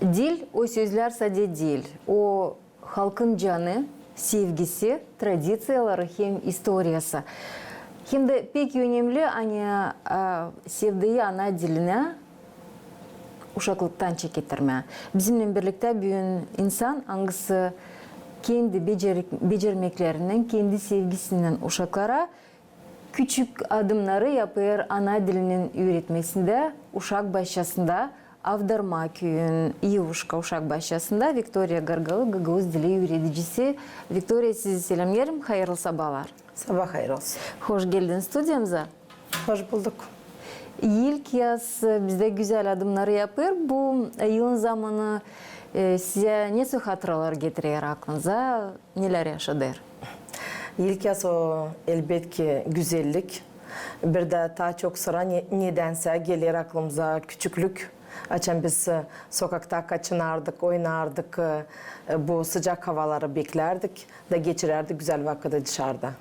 Dil, o sözler sadece dil. O halkın canı, sevgisi, tradisiyaları hem istoriyası. Hem de pek önemli hani sevdiği ana diline uşaklıktan çeketirme. Bizimle birlikte büyüyen insan hangisi kendi becermeklerinin, kendi sevgisinden uşaklara küçük adımları yapıyor ana dilinin öğretmesinde, uşak başlasında, Avdarma köyün Ivuşka uşak başlasında Viktoria Gargalı Gagavuz dili öğreticisi. Viktoria sizi selamlarım, hayırlı sabahlar. Sabah hayır olsun. Hoş geldin stüdyamıza. Hoş bulduk. İlk yaz bizde güzel adımları yapıyor. Bu yılın zamanı size nasıl hatıralar getiriyor aklınıza? Neler yaşadır? İlk yaz o elbette güzellik. Bir de daha çok sıra nedense gelir aklımıza küçüklük. Açan biz sokakta kaçınardık, oynardık, bu sıcak havaları beklerdik da geçirerdik güzel vakit dışarıda.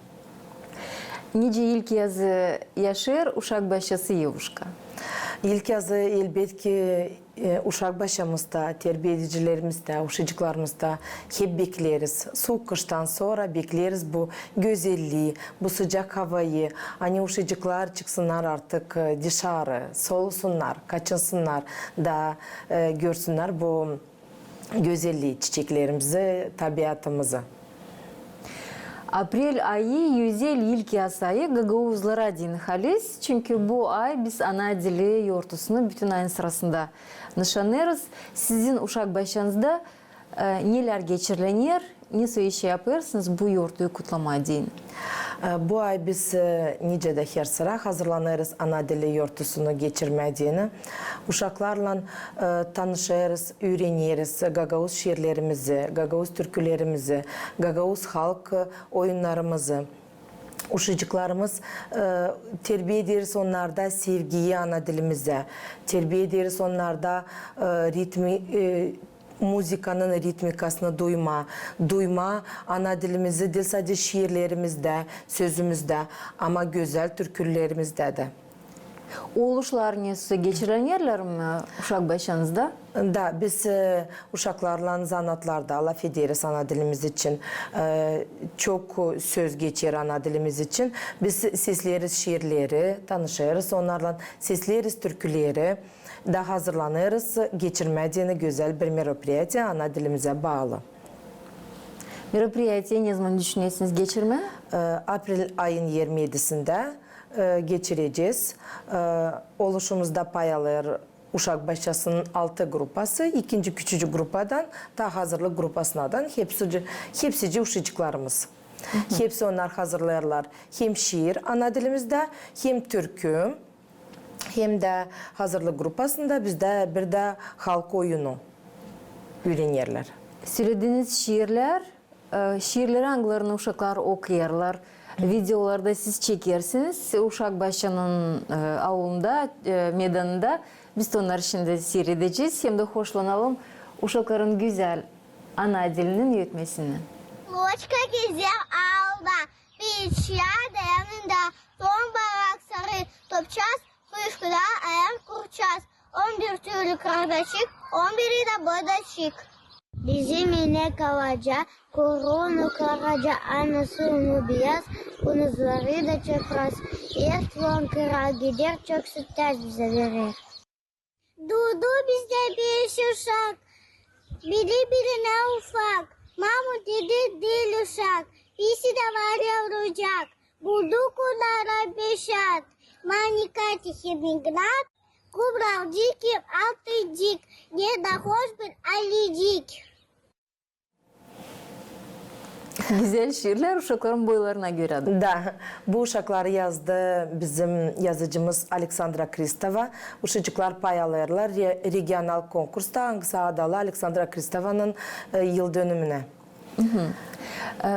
Nice ilk yazı yaşır uşak başası Yavuşka? İlk yazı elbette uşak başımızda, terbiye edicilerimizde, uşacıklarımızda hep bekleriz. Soğuk kıştan sonra bekleriz bu güzelliği, bu sıcak havayı. Hani uşacıklar çıksınlar artık dışarı, solusunlar, kaçınsınlar da görsünler bu güzelliği, çiçeklerimizi, tabiatımızı. Aprel ayı güzel ilk yaz ayı Gagavuzlara din halis. Çünkü bu ay biz ana dili yortusunu bütün ayın sırasında nişanlarız. Sizin uşak başınızda neler geçirilenir, nasıl iş yapıyorsunuz bu yortuyu kutlama deyin? Bu ay biz nice de her sıra hazırlanırız ana dili yortusunu geçirmediğini. Uşaklarla tanışırız, öğreniriz Gagavuz şiirlerimizi, Gagavuz türkülerimizi, Gagavuz halk oyunlarımızı. Uşacıklarımız terbiye ederiz onlarda sevgiyi ana dilimize, terbiye ederiz onlarda ritmi, müzikanın ritmikasını duyma ana dilimizi değil sadece şiirlerimizde, sözümüzde ama güzel türkülerimizde de. Oluşlar nasıl geçirilenirler mi uşak başınızda? Da biz uşaklarla zanatlarda laf ederiz ana dilimiz için. Çok söz geçer ana dilimiz için. Biz sesleriz şiirleri, tanışırız. Onlarla sesleriz türküleri. Da hazırlanırız. Geçirmediğini güzel bir meropriyati ana dilimize bağlı. Meropriyatiye ne zaman düşünüyorsunuz geçirme? April ayın 27'sinde geçireceğiz. Oluşumuzda pay alır uşak başlasının 6 grupası, ikinci küçücük grupadan daha hazırlık grupasından hepsici uşacıklarımız. Hepsi onlar hazırlarlar. Hem şiir ana dilimizde hem türkü hem de hazırlık grupasında bizde bir de halk oyunu öğrenirler. Söylediğiniz şiirler, şiirleri hangilerini uşaklar okuyarlar? Videolarda siz çekersiniz. Uşak başının avlunda, meydanında biz de onları şimdi seyredeceğiz. Hem de hoşlanalım uşakların güzel ana dilinin yetmesinden. Loçka gezer ağılda, bir çiğer de yanında, son barak sarı topçaz, kuyuşkuda ayar kurçaz. 11 türlü kardeşik, 11'i de badaşık. Bizim inek avaca, koronu karaca, anasını beyaz, kunuzları da çapraz. Ertuğrul kıra gider, çok sütler bize verir. Dudu bizde bir uşak, biri birine ufak. Mahmut dedi dil uşak, birisi de var yavrucak. Bulduk onlara beşat, manikati himignat. Kubravcık, altıcık, ne de hoş bir alicik. Güzel şiirler uşakların boylarına göre. Da, bu uşakları yazdı bizim yazıcımız Aleksandra Kristova. Uşacıklar pay alırlar regional konkursta hangisi adalı Aleksandra Kristova'nın yıl dönümüne.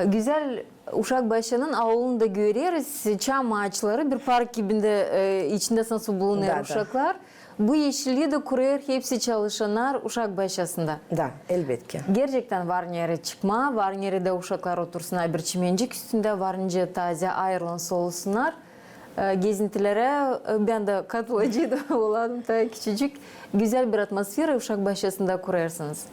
Güzel uşak başının avlunda görüyoruz. Çam ağaçları bir park gibinde içinde nasıl bulunuyor uşaklar. Bu yeşilliği de kuruyor hepsi çalışanlar uşak başasında. Da, elbette. Gerçekten var yere çıkma, var yere de uşaklar otursunlar bir çimencik üstünde, var taze ayrılın solusunlar. gezintilere ben de katılacıydı olalım da küçücük güzel bir atmosfera uşak başlasında kurarsınız.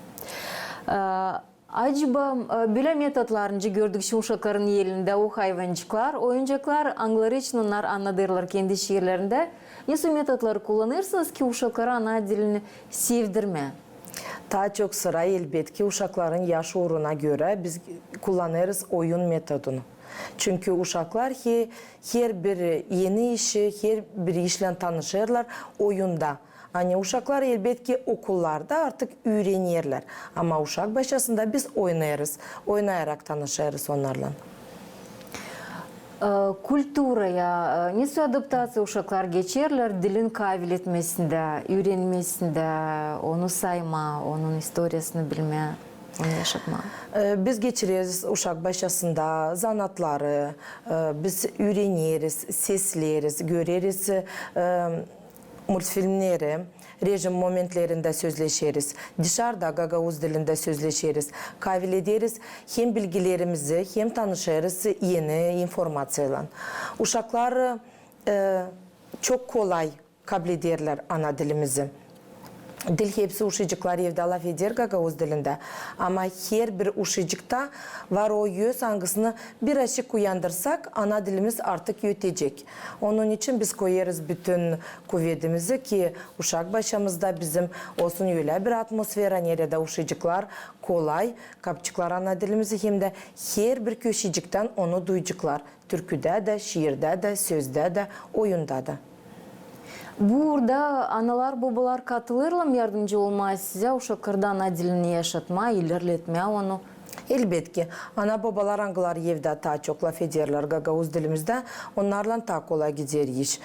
Acaba böyle metotlarınca gördükçe uşakların elinde o hayvancıklar, oyuncaklar anıları için onlar anladırlar kendi şiirlerinde. Nasıl metotları kullanırsınız ki uşaklara ana dilini sevdirme? Daha çok sıra elbette uşakların yaş uğruna göre biz kullanırız oyun metodunu. Çünkü uşaklar her bir yeni işi, her bir işle tanışırlar oyunda. Hani uşaklar elbette okullarda artık öğrenirler. Ama uşak başlasında biz oynarız. Oynayarak tanışırız onlarla. Kulturaya nasıl adaptasyon uşaklar geçerler dilin kabul etmesinde, öğrenmesinde, onu sayma, onun historiasını bilme, onu yaşatma. Biz geçiririz uşak başlasında zanatları, biz öğreniriz, sesleriz, göreriz multfilmleri, rejim momentlerinde sözleşiriz. Dışarıda Gagavuz dilinde sözleşiriz. Kabul ederiz hem bilgilerimizi hem tanışırız yeni informasyoyla. Uşaklar çok kolay kabul ederler ana dilimizi. Dil hepsi uşacıklar evde laf eder Gagavuz dilinde. Ama her bir uşacıkta var o yüz hangisini bir aşık uyandırsak ana dilimiz artık yetecek. Onun için biz koyarız bütün kuvvetimizi ki uşak başımızda bizim olsun öyle bir atmosfera nerede uşacıklar kolay kapçıklar ana dilimizi hem de her bir köşecikten onu duyacaklar. Türküde de, şiirde de, sözde de, oyunda da. Burada analar babalar katılırlar mı yardımcı olmaya size uşaklarda ana dilini yaşatma, ilerletmeye onu? Elbette ki ana babalar angılar evde daha çok laf ederler Gagavuz dilimizde. Onlarla daha kolay gider iş.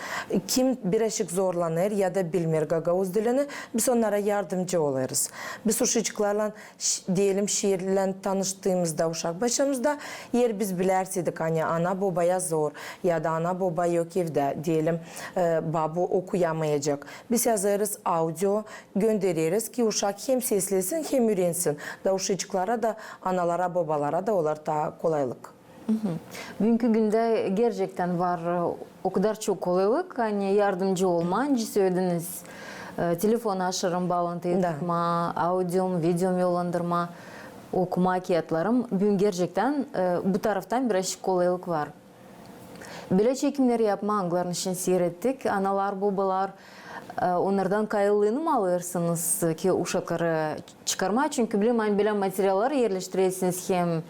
Kim bir eşik zorlanır ya da bilmir Gagavuz dilini biz onlara yardımcı oluruz. Biz uşacıklarla diyelim şiirle tanıştığımızda uşak başımızda yer biz bilerseydik hani ana babaya zor ya da ana baba yok evde diyelim babu okuyamayacak. Biz yazarız audio göndeririz ki uşak hem seslesin hem öğrensin. Da uşacıklara da analara babalara da olur daha kolaylık. Bugünkü günde gerçekten var o kadar çok kolaylık. Hani yardımcı olmanca söylediniz. Telefon açarım, bağlantıyı tutma, audiom, videom yollandırma, okuma kağıtlarım. Bugün gerçekten bu taraftan biraz kolaylık var. Böyle çekimleri yapma anılarını için seyrettik. Analar, babalar onlardan kayıllığını mı alırsınız ki uşakları çıkarma? Çünkü bilen materyalları yerleştirirsiniz hem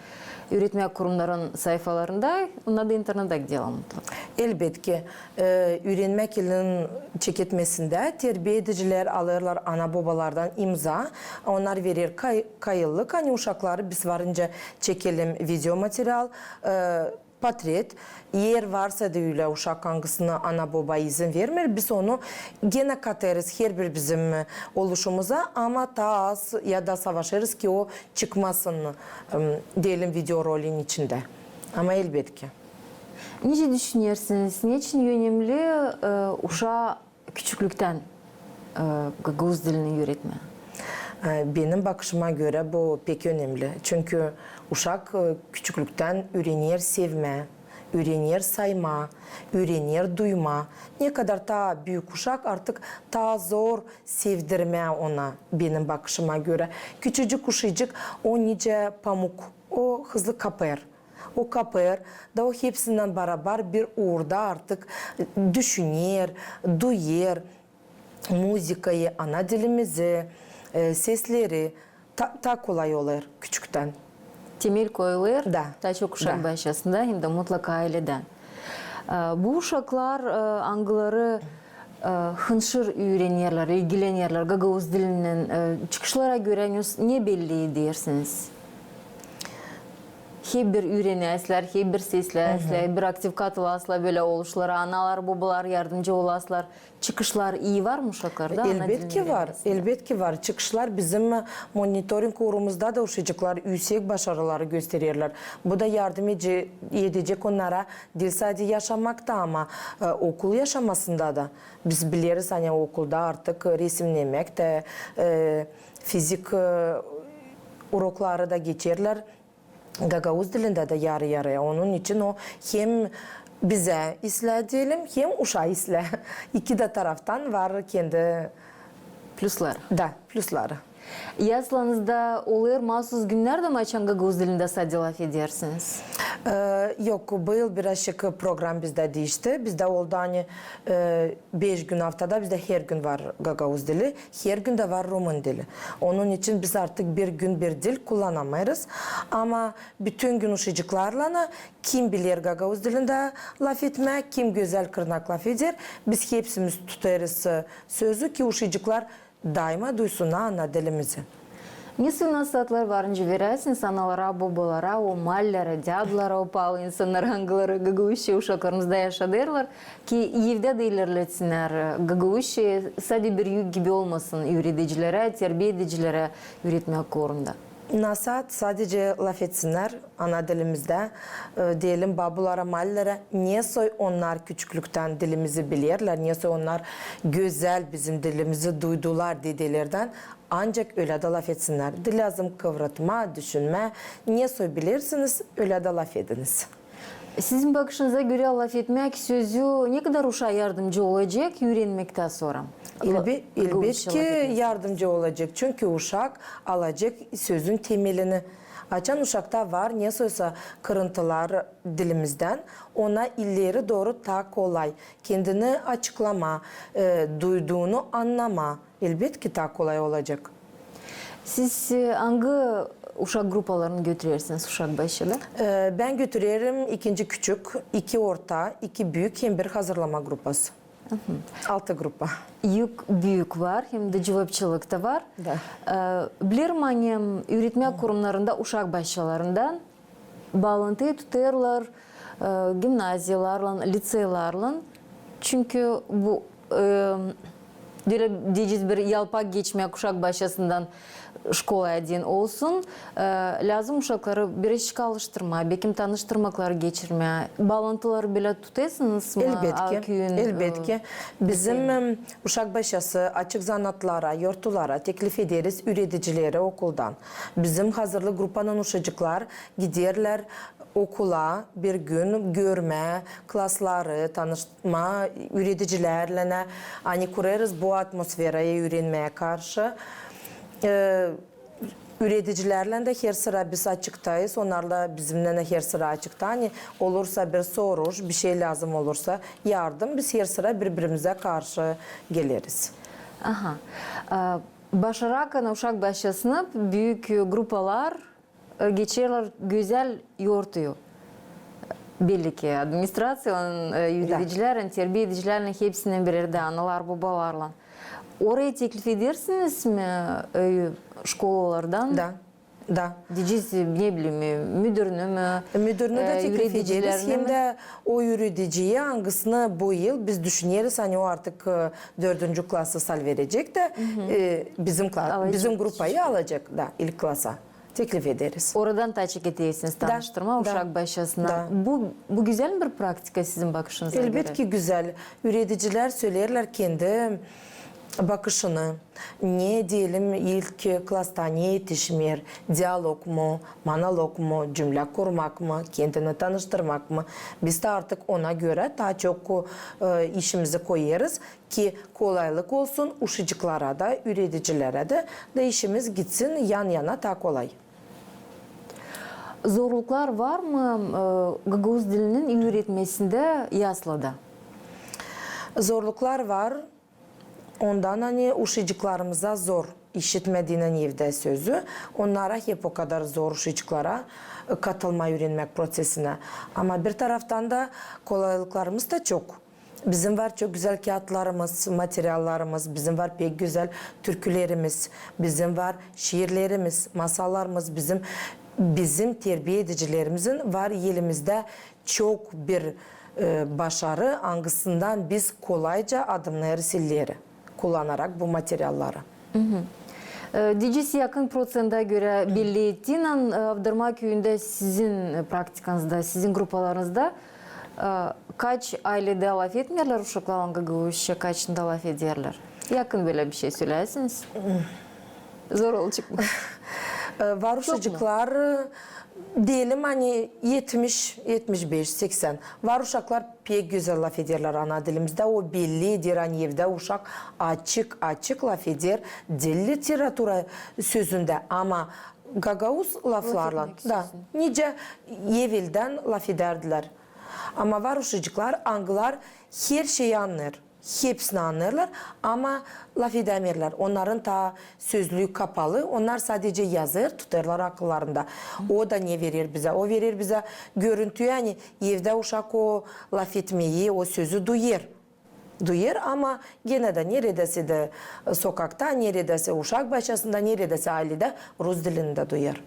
üretme kurumların sayfalarında, onlar da internette gidiyorlar mutlaka. Elbette ki öğrenmek ilin çekitmesinde terbiye ediciler alırlar ana babalardan imza. Onlar verir kayıllık. Hani uşakları biz varınca çekelim video materyal, portret. Yer varsa da öyle uşak hangisine ana baba izin vermir. Biz onu gene katarız her bir bizim oluşumuza ama daha az ya da savaşırız ki o çıkmasın diyelim video rolün içinde. Ama elbette ki. Nice düşünüyorsunuz? Niçin önemli uşağı küçüklükten Gagavuz dilini öğretme? Benim bakışıma göre bu pek önemli. Çünkü uşak küçüklükten öğrenir sevme, öğrenir sayma, öğrenir duyma. Ne kadar daha büyük uşak artık daha zor sevdirme ona benim bakışıma göre. Küçücük uşacık o nice pamuk, o hızlı kapar. O kapır da o hepsinden beraber bir orada artık düşünür, duyar müzikayı, ana dilimizi, sesleri ta kolay olur küçükten. Temel koyulur, Da. daha çok uşak başlasında hem de mutlaka aileden. Bu uşaklar angıları hınşır öğrenirler, ilgilenirler Gagavuz dilinin çıkışlara göre ne belli edersiniz? Hep bir öğrenesler, hep bir sesler, bir aktif katılaslar böyle oluşlara, analar, babalar yardımcı olaslar. Çıkışlar iyi var mı uşaklarda? Elbette ki var, elbette ki var. Çıkışlar bizim monitoring kurumumuzda da uşacıklar yüksek başarıları gösterirler. Bu da yardım edecek onlara dil sadece yaşamakta ama okul yaşamasında da. Biz biliriz hani okulda artık resimlemek de, fizik urokları da geçerler. Gagavuz dilinde de yarı yarıya. Onun için o hem bize isle diyelim hem uşağı isle. İki de taraftan var kendi Pluslar. plusları. Yazlarınızda oluyor mahsus günler de mi açan Gagavuz dilinde sadece laf edersiniz? Yok, bu yıl birazcık program bizde değişti. Bizde oldu hani 5 gün haftada bizde her gün var Gagavuz dili. Her gün de var Rumun dili. Onun için biz artık bir gün bir dil kullanamayız. Ama bütün gün uşacıklarla kim bilir Gagavuz dilinde laf etmek, kim güzel kırnak laf eder. Biz hepsimiz tutarız sözü ki uşacıklar daima duysunlar ana dilimizi. Nesi nasihatler varınca verirsiniz analara, babalara, o mallere, dyadılara, o pahalı insanlar hangileri Gagavuzca uşaklarımızda yaşadırlar ki evde de ilerletsinler. Gagavuzca sadece bir yük gibi olmasın öğreticilere, terbiye edicilere öğretmek uğrunda. Nasihat sadece laf etsinler ana dilimizde. Diyelim babulara, mallere niye soy onlar küçüklükten dilimizi bilirler, niye soy onlar güzel bizim dilimizi duydular dedelerden. Ancak öyle de laf etsinler. Dil lazım kıvratma, düşünme. Niye soy bilirsiniz, öyle de laf ediniz. Sizin bakışınıza göre laf etmek sözü ne kadar uşağa yardımcı olacak öğrenmekten sonra? Elbet ki yardımcı olacak. Çünkü uşak alacak sözün temelini. Açan uşakta var ne soysa kırıntılar dilimizden ona illeri doğru ta kolay. Kendini açıklama, duyduğunu anlama. Elbet ki ta kolay olacak. Siz hangi uşak grupalarını götürüyorsunuz uşak başında? Ben götürüyorum ikinci küçük, iki orta, iki büyük hem bir hazırlama grupası. 6 grupa. Yük büyük var hem de cevapçılık da var. Da. Bilirim annem öğretmen kurumlarında uşak başlarından bağlantıyı tutarlar gimnaziyalarla, liseylarla. Çünkü bu diyeceğiz bir yalpak geçmek uşak başlasından şkolaya din olsun. Lazım uşakları birazcık alıştırma, bekim tanıştırmakları geçirme. Bağlantıları bile tutasınız mı? Elbette ki. Bizim uşak başası açık zanatlara, yurtlara teklif ederiz üreticilere okuldan. Bizim hazırlı grupanın uşacıklar giderler okula bir gün görme, klasları tanışma, üreticilerle hani kurarız bu atmosferayı öğrenmeye karşı. Üreticilerle de her sıra biz açıktayız. Onlarla bizimle de her sıra açıkta. Hani olursa bir soru, bir şey lazım olursa yardım. Biz her sıra birbirimize karşı geliriz. Aha. Başarakan uşak başlasına büyük grupalar geçerler güzel yortuyor. Belli ki administrasyon, yöneticilerin, terbiye edicilerin hepsinin bir yerde analar, babalarla. Oraya teklif edersiniz mi şkolalardan? Da. Diyeceğiz ne bileyim müdürünü mü? Müdürünü de teklif ederiz. Hem de o yürüticiye hangisini bu yıl biz düşünüyoruz. Hani o artık 4. klasa sal verecek de bizim grupayı alacak da ilk klasa. Teklif ederiz. Oradan taçık ediyorsunuz tanıştırma uşak başlasına. Bu güzel bir praktika sizin bakışınıza göre. Elbette ki güzel. Üreticiler söylerler kendi bakışını. Ne diyelim ilk klasta ne yetişmiyor? Diyalog mu, monolog mu, cümle kurmak mı, kendini tanıştırmak mı? Biz de artık ona göre daha çok işimizi koyarız ki kolaylık olsun uşacıklara da, üreticilere de işimiz gitsin yan yana daha kolay. Zorluklar var mı Gagavuz dilinin öğretmesinde Yasla'da? Zorluklar var. Ondan hani uşacıklarımıza zor işitmediğinin evde sözü. Onlara hep o kadar zor uşacıklara katılma öğrenmek prosesine. Ama bir taraftan da kolaylıklarımız da çok. Bizim var çok güzel kağıtlarımız, materyallarımız, bizim var pek güzel türkülerimiz, bizim var şiirlerimiz, masallarımız, bizim terbiye edicilerimizin var elimizde çok bir başarı hangisinden biz kolayca adımlarız illeri kullanarak bu materyalları. Diyeceğiz yakın procenta göre belli ettiğin Avdırma köyünde sizin praktikanızda, sizin grupalarınızda kaç ailede laf etmiyorlar uşaklarla Gagavuzca, kaçında laf ederler? Yakın böyle bir şey söylersiniz. Zor olacak mı? Var uşacıklar Diyelim hani 70, 75, 80. Var uşaklar pek güzel laf ederler ana dilimizde. O bellidir hani evde uşak açık laf eder. Dil literatüra sözünde ama gagavuz laflarla etmek da nice evvelden laf ederdiler. Ama var uşacıklar, angılar her şeyi anlar. Hepsini anlarlar ama laf edemirler. Onların ta sözlüğü kapalı. Onlar sadece yazır, tutarlar akıllarında. O da ne verir bize? O verir bize görüntü yani evde uşak o laf etmeyi, o sözü duyar ama gene de neredeyse de sokakta, neredeyse uşak başçasında, neredeyse ailede Rus dilinde duyar.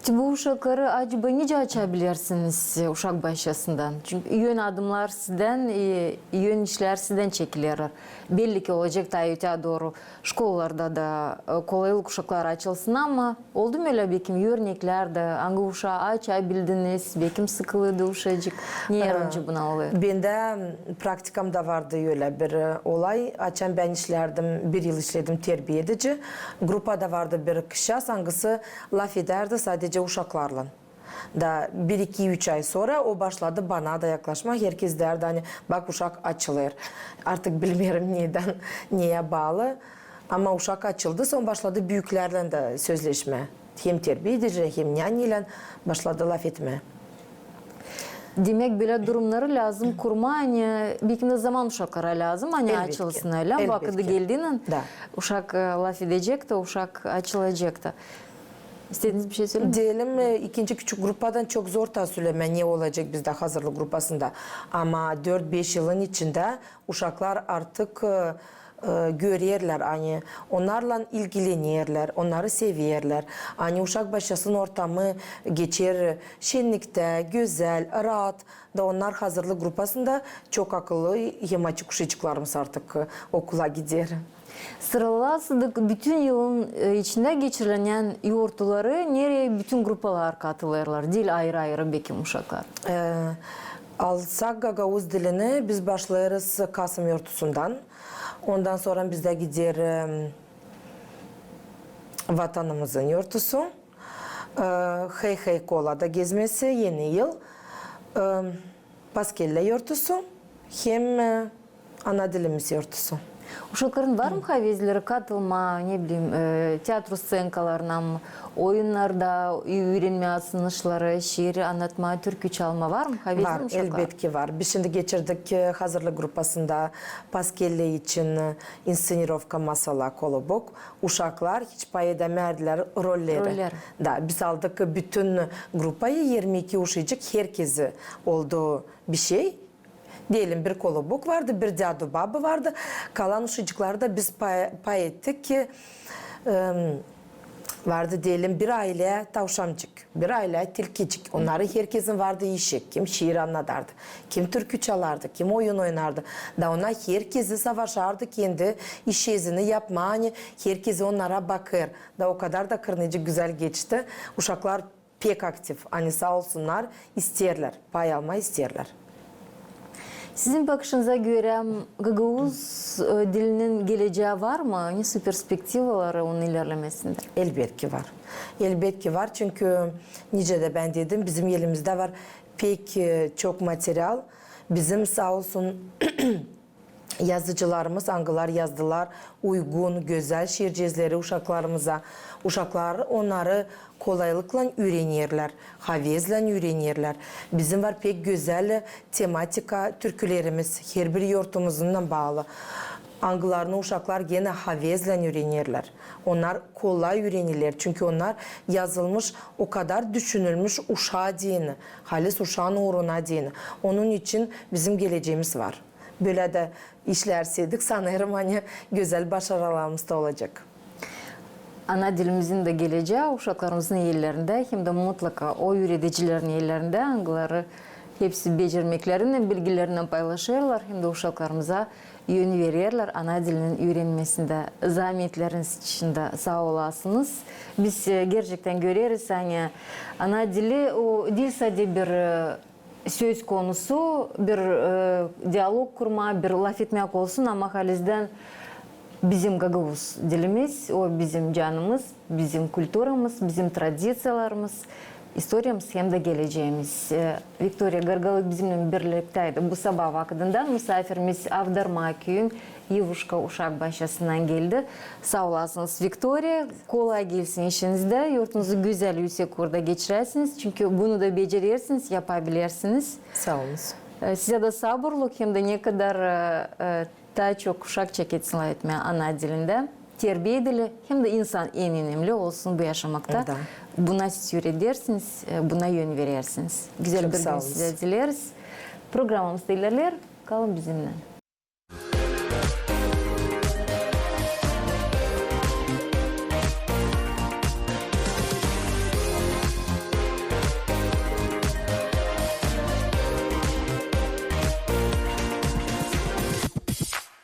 Bu uşakları acaba nice açabilirsiniz uşak başlasından? Çünkü yön adımlar sizden, yön işler sizden çekilir. Belli ki olacak da öte doğru şkollarda da kolaylık uşaklar açılsın ama oldu mu öyle bekim örneklerde hangi uşağı açabildiniz, bekim sıkıldı uşacık? Niye önce buna oluyor? Ben de praktikamda vardı öyle bir olay. Açan ben işlerdim, bir yıl işledim terbiye edici. Grupada vardı bir kişi, hangisi laf ederdi sadece uşaklarla. Da 1-2-3 ay sonra o başladı bana da yaklaşmak. Herkes derdi hani bak uşak açılır. Artık bilmiyorum neden, neye bağlı. Ama uşak açıldı sonra başladı büyüklerle de sözleşme. Hem terbiye edici hem nyanyiyle başladı laf etme. Demek böyle durumları lazım kurma hani bir zaman uşaklara lazım hani Elbette ki. açılsın öyle Elbette vakıtı ki. geldiğinde Da. uşak laf edecek de uşak açılacak da. İstediğiniz bir şey söyleyin mi? Diyelim ikinci küçük grupadan çok zor ta söyleme ne olacak bizde hazırlık grupasında. Ama 4-5 yılın içinde uşaklar artık görürler hani onlarla ilgilenirler, onları seviyorlar. Hani uşak başlasın ortamı geçer şenlikte, güzel, rahat da onlar hazırlık grupasında çok akıllı hem açık uşacıklarımız artık okula gider. Sıralasıdık bütün yılın içinde geçirilen yoğurtları nereye bütün grupalar katılırlar? Dil ayrı ayrı bekim uşaklar. Alsak Gagavuz dilini biz başlarız Kasım yurtusundan. Ondan sonra biz de gider vatanımızın yurtusu. Hey Hey Kola'da gezmesi yeni yıl. Paskelle yurtusu hem ana dilimiz yurtusu. Uşakların var mı havezleri katılma, ne bileyim, tiyatro scenkalarına mı, oyunlarda öğrenme asınışları, şiir anlatma, türkü çalma var mı? Havezli Var, mi uşaklar? elbette ki var. Biz şimdi geçirdik hazırlık grupasında Paskelle için inscenirovka masala kolobok. Uşaklar hiç pay edemediler rolleri. Da, biz aldık bütün grupayı 22 uşacık herkesi olduğu bir şey. Diyelim bir kolobok vardı, bir Dadu Baba vardı. Kalan uşacıklarda biz pay ettik ki vardı diyelim bir aile tavşancık, bir aile tilkicik. Onları herkesin vardı işi. Kim şiir anlatardı, kim türkü çalardı, kim oyun oynardı. Da ona herkesi savaşardı kendi iş izini yapma. Hani herkesi onlara bakır. Da o kadar da kırnıcı güzel geçti. Uşaklar pek aktif. Hani sağ olsunlar isterler, pay alma isterler. Sizin bakışınıza göre Gagavuz dilinin geleceği var mı? Nasıl perspektivaları onun ilerlemesinde? Elbette ki var. Elbette ki var çünkü nice de ben dedim bizim elimizde var pek çok materyal. Bizim sağ olsun yazıcılarımız angılar yazdılar. Uygun, güzel şiir cezleri uşaklarımıza. Uşaklar onları kolaylıkla öğrenirler, havezle öğrenirler. Bizim var pek güzel tematika türkülerimiz her bir yurtumuzundan bağlı. Angılarını uşaklar gene havezle öğrenirler. Onlar kolay öğrenirler çünkü onlar yazılmış o kadar düşünülmüş uşağı dini, halis uşağın uğruna dini. Onun için bizim geleceğimiz var. Böyle de işlerseydik sanırım hani güzel başarılarımız da olacak. Ana dilimizin de geleceği uşaklarımızın ellerinde hem de mutlaka o öğreticilerin ellerinde angıları hepsi becermeklerinden, bilgilerinden paylaşırlar hem de uşaklarımıza yön verirler ana dilinin öğrenmesinde. Zahmetleriniz için de sağ olasınız. Biz gerçekten görüyoruz hani ana dili o dil sadece bir söz konusu, bir diyalog kurma, bir laf etmek olsun ama halizden bizim Gagavuz dilimiz, o bizim canımız, bizim kültürümüz, bizim tradisiyalarımız. istoryamiz hem de geleceğimiz. Viktoria Gargalık bizimle birlikteydi. Bu sabah vaktinden misafirimiz Avdarma köyün Yuvuşka Uşak başlasından geldi. Sağ olasınız Viktoria. Kolay gelsin işinizde. Yurtunuzu güzel, yüksek orada geçirersiniz. Çünkü bunu da becerirsiniz, yapabilirsiniz. Sağ olun. Size de sabırlık hem de ne kadar daha çok Uşakça geçsin etmeye ana dilinde. Terbiye edili hem de insan en önemli olsun bu yaşamakta. Evet. Buna siz edersiniz, buna yön verirsiniz. Güzel Çok bir sağ gün olun. size dileriz. Programımız ilerler. Kalın bizimle.